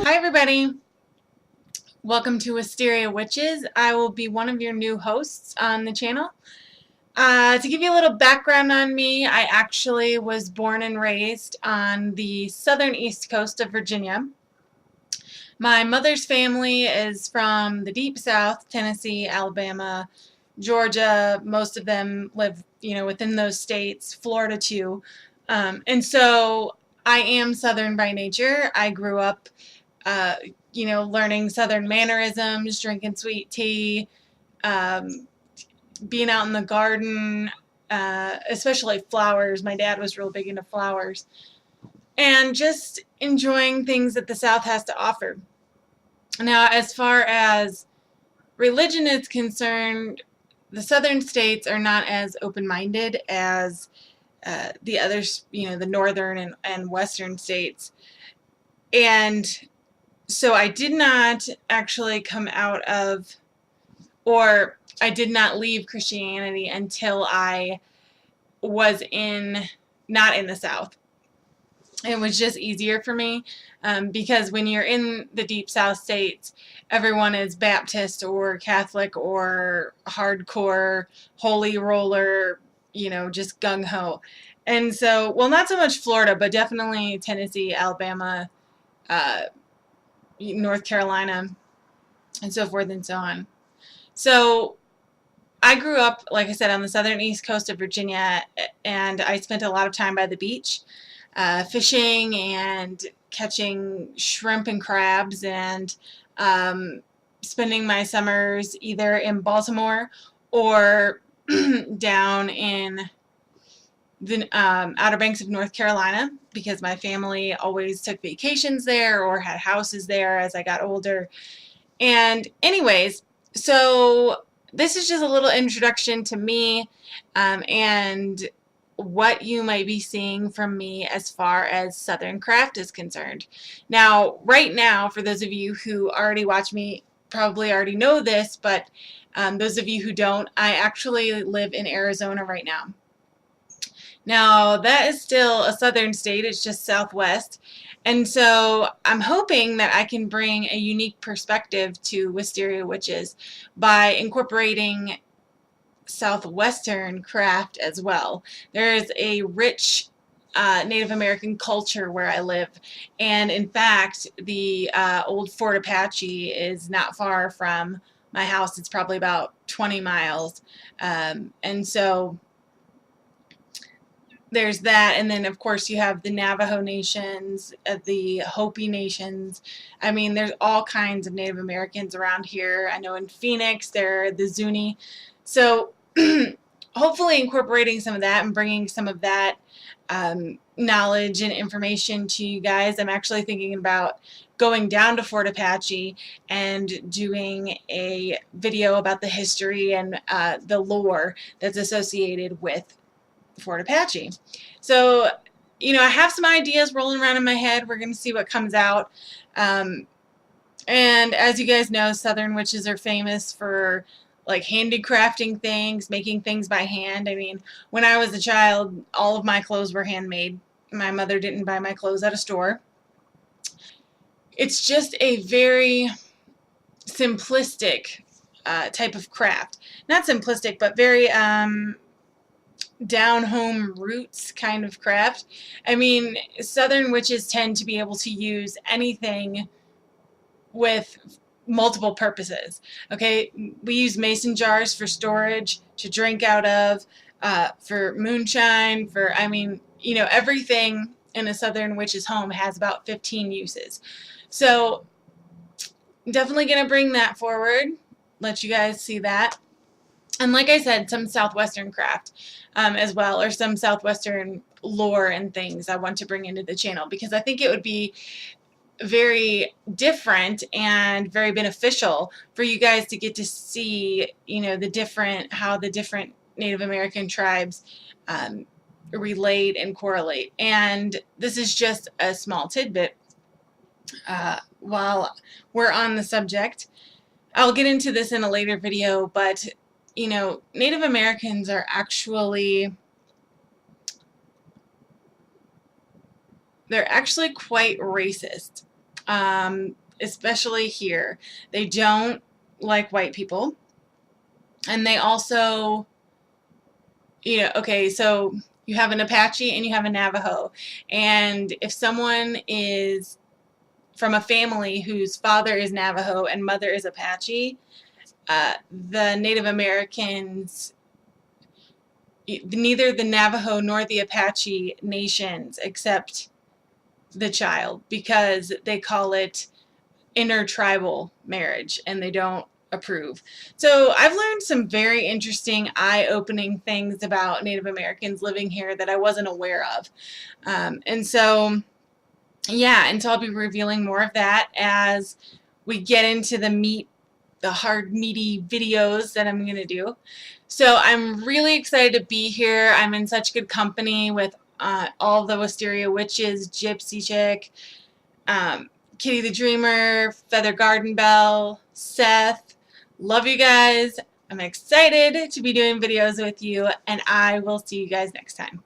Hi everybody, welcome to Wisteria Witches. I will be one of your new hosts on the channel. To give you a little background on me, I actually was born and raised on the southern east coast of Virginia. My mother's family is from the deep south, Tennessee, Alabama, Georgia. Most of them live, within those states, Florida too. And so I am southern by nature. I grew up learning southern mannerisms, drinking sweet tea, being out in the garden, especially flowers. My dad was real big into flowers. And just enjoying things that the South has to offer. Now, as far as religion is concerned, the southern states are not as open-minded as the others, the northern and western states. And so I did not actually come out of, or I did not leave Christianity until I was not in the South. It was just easier for me because when you're in the deep South states, everyone is Baptist or Catholic or hardcore, holy roller, just gung-ho. And so, well, not so much Florida, but definitely Tennessee, Alabama, North Carolina, and so forth and so on. So I grew up, like I said, on the southern east coast of Virginia, and I spent a lot of time by the beach, fishing and catching shrimp and crabs, and spending my summers either in Baltimore or down in the Outer Banks of North Carolina, because my family always took vacations there or had houses there as I got older. And anyways, so this is just a little introduction to me and what you might be seeing from me as far as Southern craft is concerned. Now, right now, for those of you who already watch me, probably already know this, but those of you who don't, I actually live in Arizona right now. Now, that is still a southern state, it's just southwest, and so I'm hoping that I can bring a unique perspective to Wisteria Witches by incorporating southwestern craft as well. There is a rich Native American culture where I live, and in fact, the old Fort Apache is not far from my house. It's probably about 20 miles, and so there's that. And then of course you have the Navajo nations, the Hopi nations. I mean, there's all kinds of Native Americans around here. I know in Phoenix they're the Zuni. So hopefully incorporating some of that and bringing some of that knowledge and information to you guys. I'm actually thinking about going down to Fort Apache and doing a video about the history and the lore that's associated with Fort Apache. So, I have some ideas rolling around in my head. We're going to see what comes out. And as you guys know, Southern witches are famous for like handicrafting things, making things by hand. I mean, when I was a child, all of my clothes were handmade. My mother didn't buy my clothes at a store. It's just a very simplistic type of craft. Not simplistic, but very down-home roots kind of craft. I mean, Southern witches tend to be able to use anything with multiple purposes. Okay, we use mason jars for storage, to drink out of, for moonshine, everything in a Southern witch's home has about 15 uses. So definitely going to bring that forward, let you guys see that. And like I said, some southwestern craft as well, or some southwestern lore and things I want to bring into the channel, because I think it would be very different and very beneficial for you guys to get to see, you know, how the different Native American tribes relate and correlate. And this is just a small tidbit. While we're on the subject, I'll get into this in a later video, but you know, Native Americans are actually, they're actually quite racist, especially here. They don't like white people, and they also, you know, okay, so you have an Apache and you have a Navajo, and if someone is from a family whose father is Navajo and mother is Apache, the Native Americans, neither the Navajo nor the Apache nations accept the child because they call it intertribal marriage and they don't approve. So I've learned some very interesting, eye-opening things about Native Americans living here that I wasn't aware of. And so, yeah, and so I'll be revealing more of that as we get into the hard, meaty videos that I'm going to do. So I'm really excited to be here. I'm in such good company with all the Wisteria Witches, Gypsy Chick, Kitty the Dreamer, Feather Garden Bell, Seth. Love you guys. I'm excited to be doing videos with you, and I will see you guys next time.